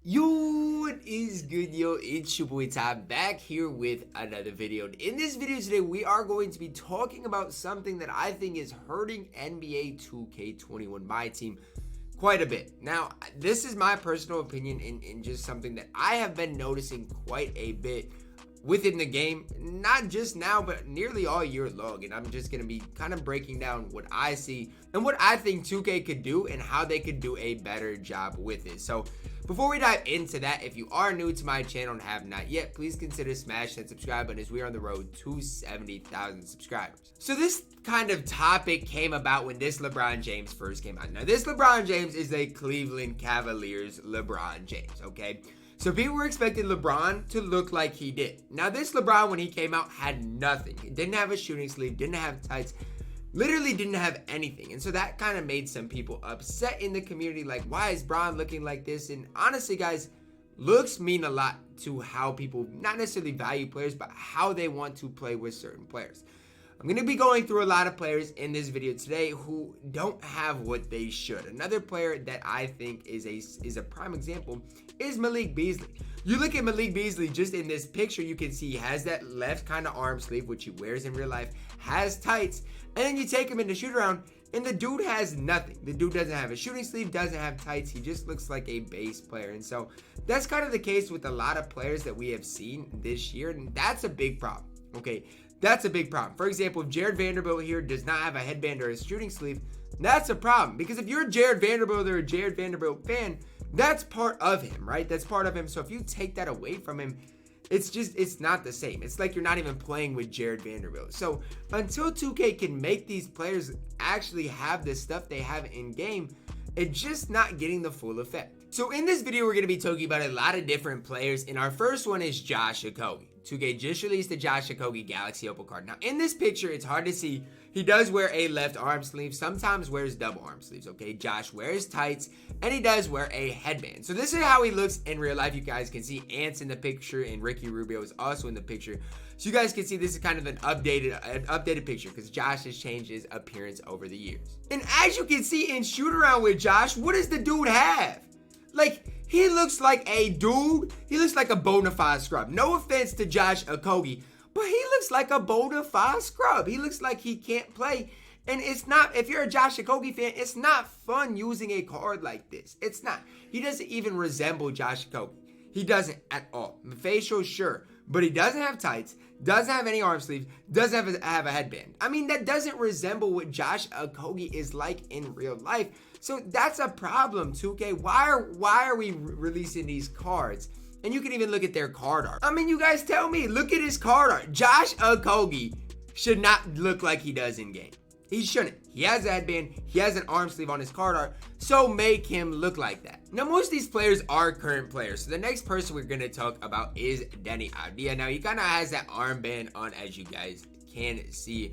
Yo, what is good, yo? It's your boy Ty back here with another video. In this video today, we are going to be talking about something that I think is hurting NBA 2K21 MyTEAM quite a bit. Now, this is my personal opinion in just something that I have been noticing quite a bit within the game, not just now, but nearly all year long. And I'm just going to be kind of breaking down what I see and what I think 2K could do and how they could do a better job with it. So before we dive into that, if you are new to my channel and have not yet, please consider smashing that subscribe button as we are on the road to 70,000 subscribers. So this kind of topic came about when this LeBron James first came out. Now, this LeBron James is a Cleveland Cavaliers LeBron James, okay? So people were expecting LeBron to look like he did. Now, this LeBron, when he came out, had nothing. He didn't have a shooting sleeve, didn't have tights, literally didn't have anything. And so that kind of made some people upset in the community, like, why is Bron looking like this? And honestly, guys, looks mean a lot to how people not necessarily value players, but how they want to play with certain players. I'm going to be going through a lot of players in this video today who don't have what they should. Another player that I think is a prime example is Malik Beasley. You look at Malik Beasley just in this picture, you can see he has that left kind of arm sleeve, which he wears in real life, has tights, and then you take him in the shoot around, and the dude has nothing. The dude doesn't have a shooting sleeve, doesn't have tights. He just looks like a base player. And so that's kind of the case with a lot of players that we have seen this year, and that's a big problem, okay? That's a big problem. For example, if Jared Vanderbilt here does not have a headband or a shooting sleeve, that's a problem. Because if you're a Jared Vanderbilt or a Jared Vanderbilt fan, that's part of him, right? That's part of him. So if you take that away from him, it's not the same. It's like you're not even playing with Jared Vanderbilt. So until 2K can make these players actually have the stuff they have in game, it's just not getting the full effect. So in this video, we're going to be talking about a lot of different players, and our first one is Josh Okogie. 2K just released the Josh Okogie Galaxy Opal card. Now, in this picture, it's hard to see. He does wear a left arm sleeve, sometimes wears double arm sleeves, okay? Josh wears tights, and he does wear a headband. So this is how he looks in real life. You guys can see Ant's in the picture, and Ricky Rubio is also in the picture. So you guys can see this is kind of an updated picture because Josh has changed his appearance over the years. And as you can see in shoot around with Josh, what does the dude have? Like, he looks like a dude. He looks like a bona fide scrub. No offense to Josh Okogie, but he looks like a bona fide scrub. He looks like he can't play. And it's not, if you're a Josh Okogie fan, it's not fun using a card like this. It's not. He doesn't even resemble Josh Okogie. He doesn't at all. Facial, sure, but he doesn't have tights, doesn't have any arm sleeves, doesn't have a headband. I mean, that doesn't resemble what Josh Okogie is like in real life. So that's a problem, 2K. Why are we releasing these cards? And you can even look at their card art. I mean, you guys tell me, look at his card art. Josh Okogie should not look like he does in game. He shouldn't. He has a headband, he has an arm sleeve on his card art, so make him look like that. Now, most of these players are current players, so the next person we're going to talk about is Dani Dias. Now, he kind of has that armband on, as you guys can see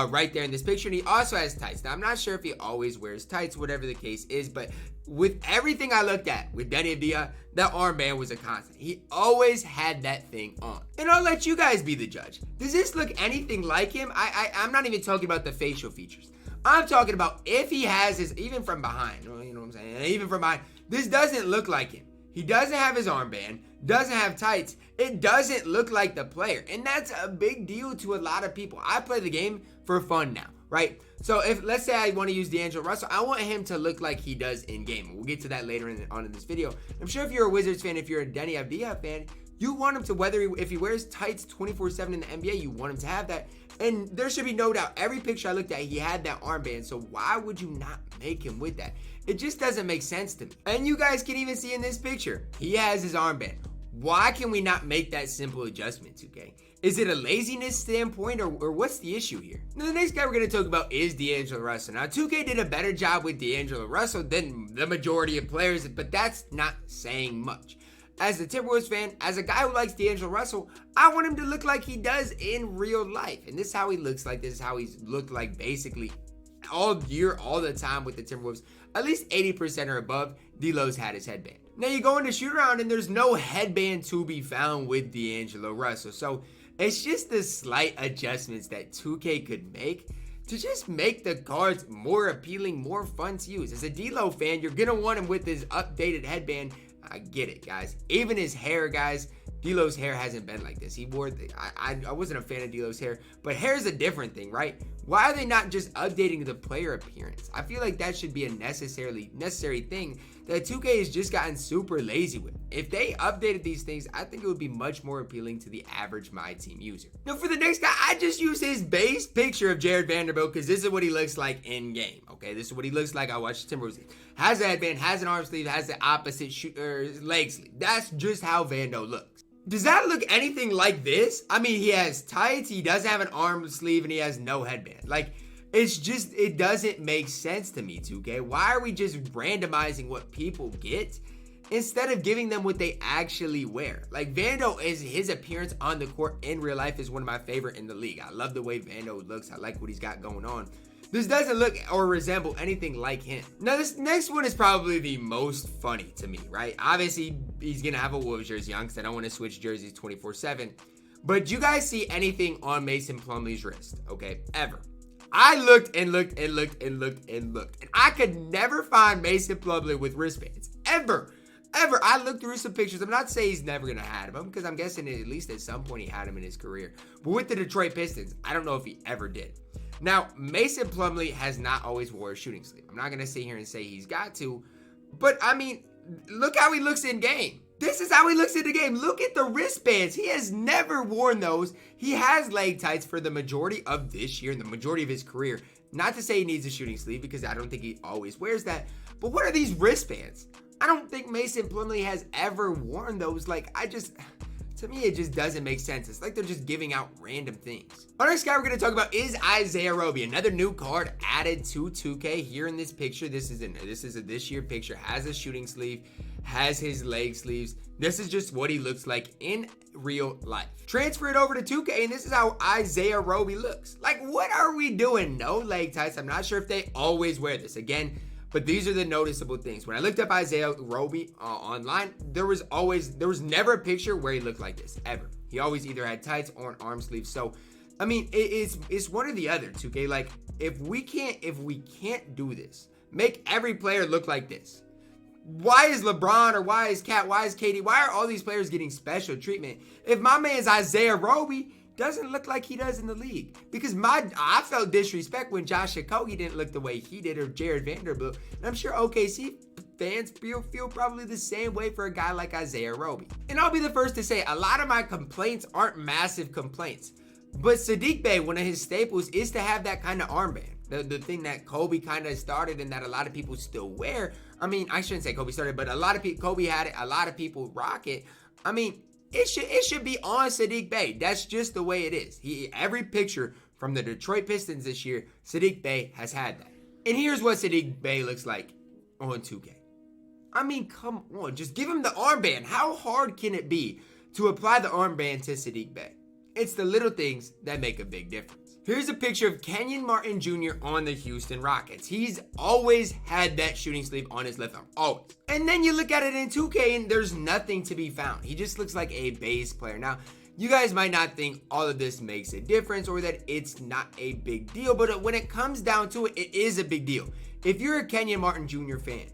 right there in this picture, and he also has tights. Now, I'm not sure if he always wears tights, whatever the case is, but with everything I looked at with Dani Dias, that armband was a constant. He always had that thing on. And I'll let you guys be the judge. Does this look anything like him? I'm not even talking about the facial features. I'm talking about if he has his, even from behind, you know what I'm saying? Even from behind, this doesn't look like him. He doesn't have his armband, doesn't have tights. It doesn't look like the player. And that's a big deal to a lot of people. I play the game for fun now, right? So if, let's say I want to use DAngelo Russell, I want him to look like he does in game. We'll get to that later on in this video. I'm sure if you're a Wizards fan, if you're a Dani Dias fan, you want him to, if he wears tights 24/7 in the NBA, you want him to have that. And there should be no doubt, every picture I looked at, he had that armband. So why would you not make him with that? It just doesn't make sense to me. And you guys can even see in this picture, he has his armband. Why can we not make that simple adjustment, 2K? Is it a laziness standpoint, or what's the issue here? Now, the next guy we're going to talk about is DAngelo Russell. Now, 2K did a better job with DAngelo Russell than the majority of players, but that's not saying much. As a Timberwolves fan, as a guy who likes DAngelo Russell, I want him to look like he does in real life. And this is how he looks like. This is how he's looked like basically all year, all the time with the Timberwolves. At least 80% or above, D-Lo's had his headband. Now you go into shoot around and there's no headband to be found with DAngelo Russell. So it's just the slight adjustments that 2K could make to just make the cards more appealing, more fun to use. As a D-Lo fan, you're going to want him with his updated headband. I get it, guys. Even his hair, guys. D'Lo's hair hasn't been like this. He wore I wasn't a fan of D'Lo's hair, but hair is a different thing, right? Why are they not just updating the player appearance? I feel like that should be a necessary thing that 2K has just gotten super lazy with. If they updated these things, I think it would be much more appealing to the average MyTEAM user. Now for the next guy, I just use his base picture of Jared Vanderbilt because this is what he looks like in game. Okay, this is what he looks like. I watched the Timberwolves. Has a headband, has an arm sleeve, has the opposite leg sleeve. That's just how Vando looks. Does that look anything like this? I mean, he has tights, he doesn't have an arm sleeve, and he has no headband. Like, it's just, it doesn't make sense to me, 2K. Why are we just randomizing what people get instead of giving them what they actually wear? Like, Vando, his appearance on the court in real life is one of my favorite in the league. I love the way Vando looks. I like what he's got going on. This doesn't look or resemble anything like him. Now, this next one is probably the most funny to me, right? Obviously, he's going to have a Wolves jersey on because I don't want to switch jerseys 24/7. But do you guys see anything on Mason Plumlee's wrist? Okay, ever. I looked and looked and looked and looked and looked. And I could never find Mason Plumlee with wristbands. Ever. I looked through some pictures. I'm not saying he's never going to have them because I'm guessing at least at some point he had him in his career. But with the Detroit Pistons, I don't know if he ever did. Now, Mason Plumlee has not always wore a shooting sleeve. I'm not going to sit here and say he's got to. But, I mean, look how he looks in game. This is how he looks in the game. Look at the wristbands. He has never worn those. He has leg tights for the majority of this year and the majority of his career. Not to say he needs a shooting sleeve because I don't think he always wears that. But what are these wristbands? I don't think Mason Plumlee has ever worn those. To me, it just doesn't make sense. It's like they're just giving out random things. Our next guy we're going to talk about is Isaiah Roby, another new card added to 2K. Here in this picture, this is a this year picture. Has a shooting sleeve, has his leg sleeves. This is just what he looks like in real life. Transfer it over to 2K, and this is how Isaiah Roby looks. Like, what are we doing? No leg tights. I'm not sure if they always wear this. Again, but these are the noticeable things. When I looked up Isaiah Roby online, there was never a picture where he looked like this, ever. He always either had tights or an arm sleeve. So, I mean, it's one or the other, 2K. Like, if we can't do this, make every player look like this. Why is LeBron or why is Cat, why is KD, why are all these players getting special treatment? If my man's Isaiah Roby doesn't look like he does in the league. Because I felt disrespect when Josh Okogie didn't look the way he did or Jared Vanderbilt. And I'm sure OKC fans feel probably the same way for a guy like Isaiah Roby. And I'll be the first to say a lot of my complaints aren't massive complaints. But Sadiq Bay, one of his staples is to have that kind of armband. The thing that Kobe kind of started and that a lot of people still wear. I mean, I shouldn't say Kobe started, but a lot of people, Kobe had it. A lot of people rock it. I mean, it should be on Sadiq Bay. That's just the way it is. Every picture from the Detroit Pistons this year, Sadiq Bay has had that. And here's what Sadiq Bay looks like on 2K. I mean, come on. Just give him the armband. How hard can it be to apply the armband to Sadiq Bay? It's the little things that make a big difference. Here's a picture of Kenyon Martin Jr. on the Houston Rockets. He's always had that shooting sleeve on his left arm. Always. And then you look at it in 2K and there's nothing to be found. He just looks like a base player. Now, you guys might not think all of this makes a difference or that it's not a big deal, but when it comes down to it, it is a big deal. If you're a Kenyon Martin Jr. fan,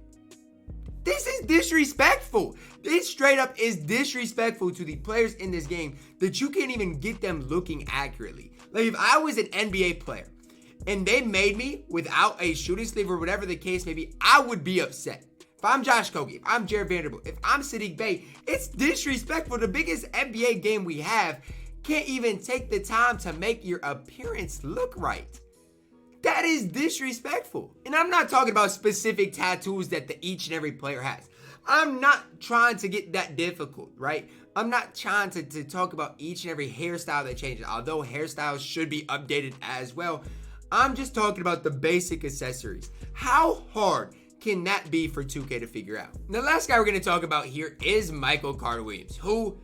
this is disrespectful. This straight up is disrespectful to the players in this game that you can't even get them looking accurately. Like, if I was an NBA player and they made me without a shooting sleeve or whatever the case may be, I would be upset. If I'm Josh Okogie, if I'm Jared Vanderbilt, if I'm Sadiq Bay, it's disrespectful. The biggest NBA game we have can't even take the time to make your appearance look right. That is disrespectful. And I'm not talking about specific tattoos that each and every player has. I'm not trying to get that difficult, right? I'm not trying to talk about each and every hairstyle that changes, although hairstyles should be updated as well. I'm just talking about the basic accessories. How hard can that be for 2K to figure out? The last guy we're going to talk about here is Michael Carter-Williams, who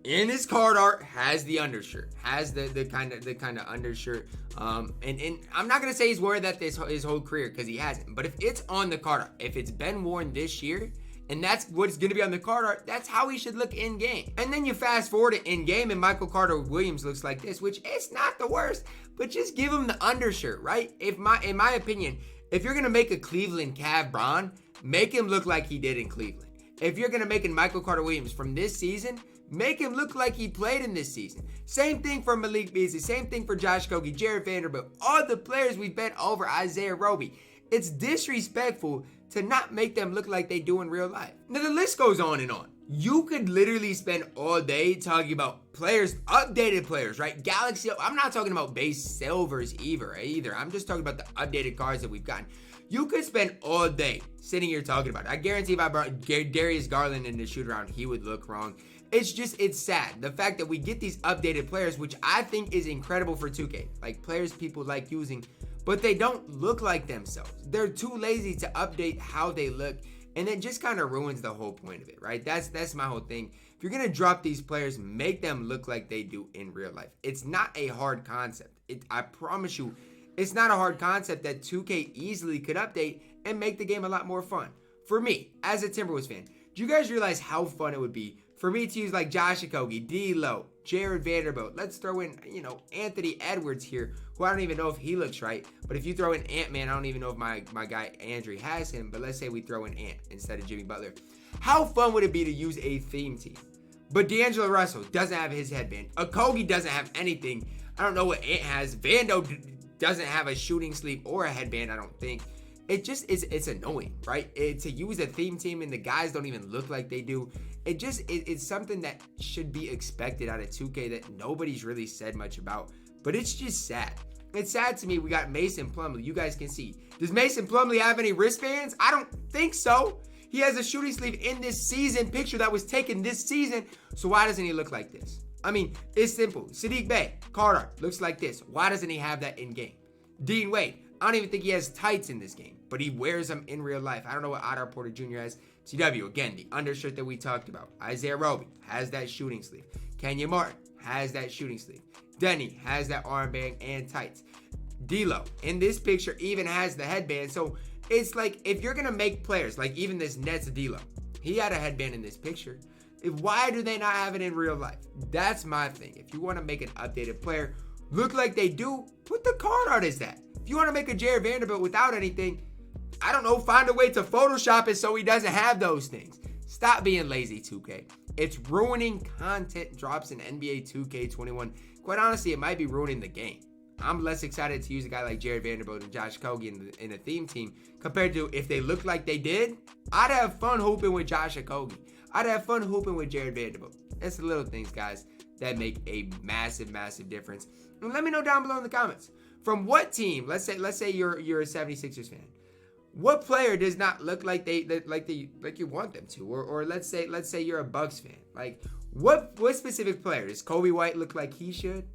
in his card art has the undershirt, has the kind of undershirt. And I'm not gonna say he's worn that his whole career because he hasn't. But if it's on the card art, if it's been worn this year, and that's what's gonna be on the card art, that's how he should look in game. And then you fast forward it in game, and Michael Carter-Williams looks like this, which it's not the worst, but just give him the undershirt, right? In my opinion, if you're gonna make a Cleveland Cav Bron, make him look like he did in Cleveland. If you're going to make a Michael Carter-Williams from this season, make him look like he played in this season. Same thing for Malik Beasley. Same thing for Josh Okogie, Jared Vanderbilt. All the players we've bent over, Isaiah Roby. It's disrespectful to not make them look like they do in real life. Now the list goes on and on. You could literally spend all day talking about players, updated players, right? Galaxy, I'm not talking about base silvers either. I'm just talking about the updated cards that we've gotten. You could spend all day sitting here talking about it. I guarantee if I brought Darius Garland in the shoot around, he would look wrong. It's sad. The fact that we get these updated players, which I think is incredible for 2K. Like players people like using, but they don't look like themselves. They're too lazy to update how they look. And it just kind of ruins the whole point of it, right? That's my whole thing. If you're going to drop these players, make them look like they do in real life. It's not a hard concept. I promise you, it's not a hard concept that 2K easily could update and make the game a lot more fun. For me, as a Timberwolves fan, do you guys realize how fun it would be for me to use like Josh Okogie, D'Lo, Jared Vanderbilt? Let's throw in, Anthony Edwards here, who I don't even know if he looks right. But if you throw in Ant-Man, I don't even know if my guy Andrew has him. But let's say we throw in Ant instead of Jimmy Butler. How fun would it be to use a theme team? But DAngelo Russell doesn't have his headband. Okogie doesn't have anything. I don't know what Ant has. Vando doesn't have a shooting sleeve or a headband, I don't think. It just is, it's annoying, right? To use a theme team and the guys don't even look like they do. It's something that should be expected out of 2K that nobody's really said much about. But it's just sad. It's sad to me. We got Mason Plumley. You guys can see. Does Mason Plumley have any wristbands? I don't think so. He has a shooting sleeve in this season picture that was taken this season. So why doesn't he look like this? I mean, it's simple. Sadiq Bay, Carter, looks like this. Why doesn't he have that in game? Dean Wade, I don't even think he has tights in this game, but he wears them in real life. I don't know what Otto Porter Jr. has. TW, again, the undershirt that we talked about. Isaiah Roby has that shooting sleeve. Kenyon Martin has that shooting sleeve. Denny has that armband and tights. D'Lo, in this picture, even has the headband. So it's like, if you're going to make players, like even this Nets D'Lo, he had a headband in this picture. Why do they not have it in real life? That's my thing. If you want to make an updated player look like they do, put the card art as that. If you want to make a Jared Vanderbilt without anything, I don't know, find a way to Photoshop it so he doesn't have those things. Stop being lazy, 2K. It's ruining content drops in NBA 2K21. Quite honestly, it might be ruining the game. I'm less excited to use a guy like Jared Vanderbilt and Josh Okogie in a theme team compared to if they looked like they did. I'd have fun hooping with Josh Okogie. I'd have fun hooping with Jared Vanderbilt. It's the little things, guys, that make a massive, massive difference. And let me know down below in the comments. From what team, let's say you're a 76ers fan, what player does not look like you want them to? Or let's say you're a Bucks fan. Like what specific player? Does Kobe White look like he should?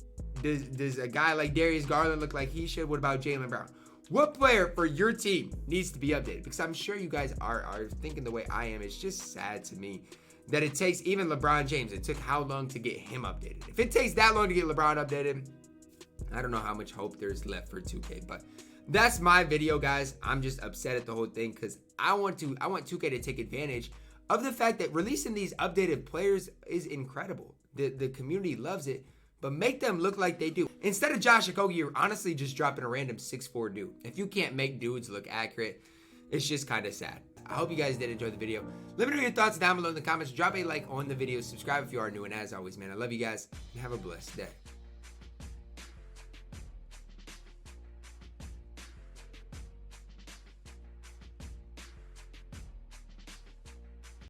Does a guy like Darius Garland look like he should? What about Jaylen Brown? What player for your team needs to be updated? Because I'm sure you guys are thinking the way I am. It's just sad to me that it takes even LeBron James. It took how long to get him updated? If it takes that long to get LeBron updated, I don't know how much hope there's left for 2K. But that's my video, guys. I'm just upset at the whole thing because I want 2K to take advantage of the fact that releasing these updated players is incredible. The community loves it. But make them look like they do. Instead of Josh Okogie, you're honestly just dropping a random 6'4" dude. If you can't make dudes look accurate, it's just kind of sad. I hope you guys did enjoy the video. Let me know your thoughts down below in the comments. Drop a like on the video. Subscribe if you are new. And as always, man, I love you guys. And have a blessed day.